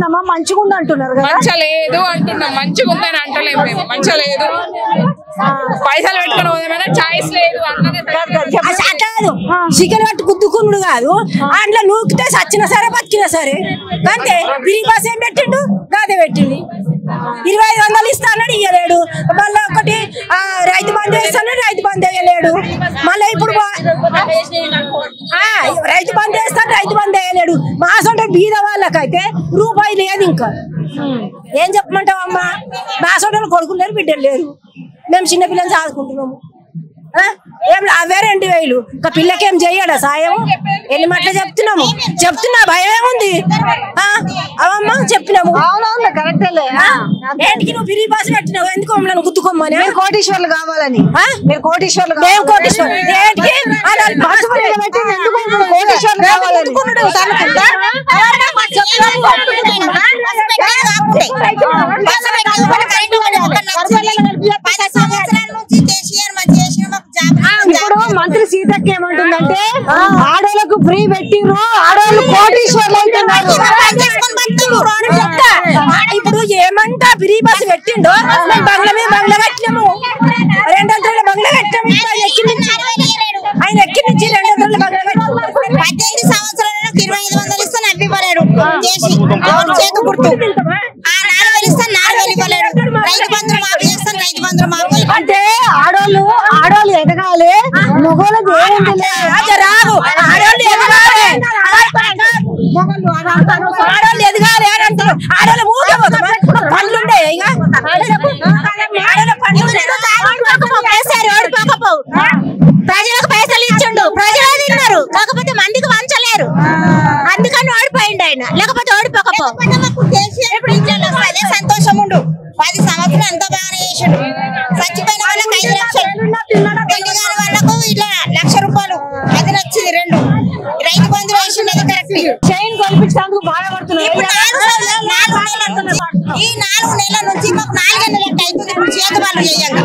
ఉందమ్మా మంచిగా ఉంది అంటున్నారు కదా మంచిగా లేదు అంటున్నాం మంచిగా ఉందని అంటలేము మేము మంచిగా లేదు పైసలు పెట్టుకుని పోదామన్నా చాయిస్ లేదు కాదు చికెన్ పట్టు గుద్దుకున్నాడు కాదు అందులో నూకితే సచ్చినా సరే బతికినా సరే అంతే ఫ్రీ బస్ ఏం పెట్టిండు గాదే పెట్టిండు 2500 ఇస్తానని ఇయ్యలేడు మళ్ళీ ఒకటి రైతు బంధు వేస్తానని రైతు బంధు వేయలేడు మళ్ళీ ఇప్పుడు రైతు బంధు వేస్తాను రైతు బంధు వేయలేడు మా సొంత బీద వాళ్ళకైతే రూపాయి లేదు ఇంకా ఏం చెప్పమంటావమ్మా మా సొంత కొడుకులు లేరు బిడ్డలు లేరు మేము చిన్నపిల్లలు చదువుకుంటున్నాము ఏం అవే 2000 ఇంకా పిల్లకేం చెయ్యడా సాయం ఎన్ని మాటలు చెప్తున్నా భయం ఏముంది అవమ్మా చెప్పినాము ఏంటికి నువ్వు ఫ్రీ బస్ పెట్టినావు ఎందుకు మమ్మల్ని గుద్దుకోమని కోటీశ్వర్లు కావాలని మీరు కోటీశ్వర్లు ఏంటికి కోటీశ్వర్లు కావాలని ఇప్పుడు మంత్రి సీతక్క ఏమంటుందంటే ఆడోళ్ళకు ఫ్రీ పెట్టిండ్రు ఆడోళ్ళు కోటీశ్వర్లు అవుతున్నారు ఇప్పుడు ఏమంటా ఫ్రీ బస్ పెట్టిండో బంగ్లా కట్టినాము 200 బంగ్లా కట్టాము ఆయన ఎక్కి నుంచి 200 బంగ్లా కట్టాము 18 సంవత్సరాలకు 2500 ఇస్తే నవ్వివ్వలేరు చేతు గుర్తు 4000 ఇస్తే 4000 ఇవ్వలేరు రైతు బంధువులు మాకు చేస్తాను రైతు బంధువులు మాకు అంటే ఆడోళ్ళు ఎదగాలి మగోళ్ళది రాదు ఆడోళ్ళు ఎదగాలి ఆడోళ్ళు ఎదగాలి అని అంటారు ఆడోళ్ళు ఊగపోతాం పనులుండే ఇక ఓడిపోకపోవు ప్రజలకు పైసలు ఇచ్చిండు ప్రజలు తిన్నారు కాకపోతే మందికి వంచలేరు అందుకని ఓడిపోయిండు ఆయన లేకపోతే ఓడిపోకపో అదే సంతోషం ఉండు 10 సంవత్సరాలు ఎంత బాగానే చేసిండు చచ్చిపోయిన వాళ్ళకి 5 లక్షలు పెళ్లి కాని వాళ్ళకు ఇట్లా 1,00,000 రూపాయలు అది నచ్చింది 2 రైతు బంధువులు వేసిండు అది కరెక్ట్ చైన్ కొనిపించడానికి బాధపడుతున్నారు ఇప్పుడు 4 నెలల నుంచి ఈ 4 నెలల నుంచి మాకు 4 నెలలకు అవుతుంది ఇప్పుడు చేతి వాళ్ళు చేయాలి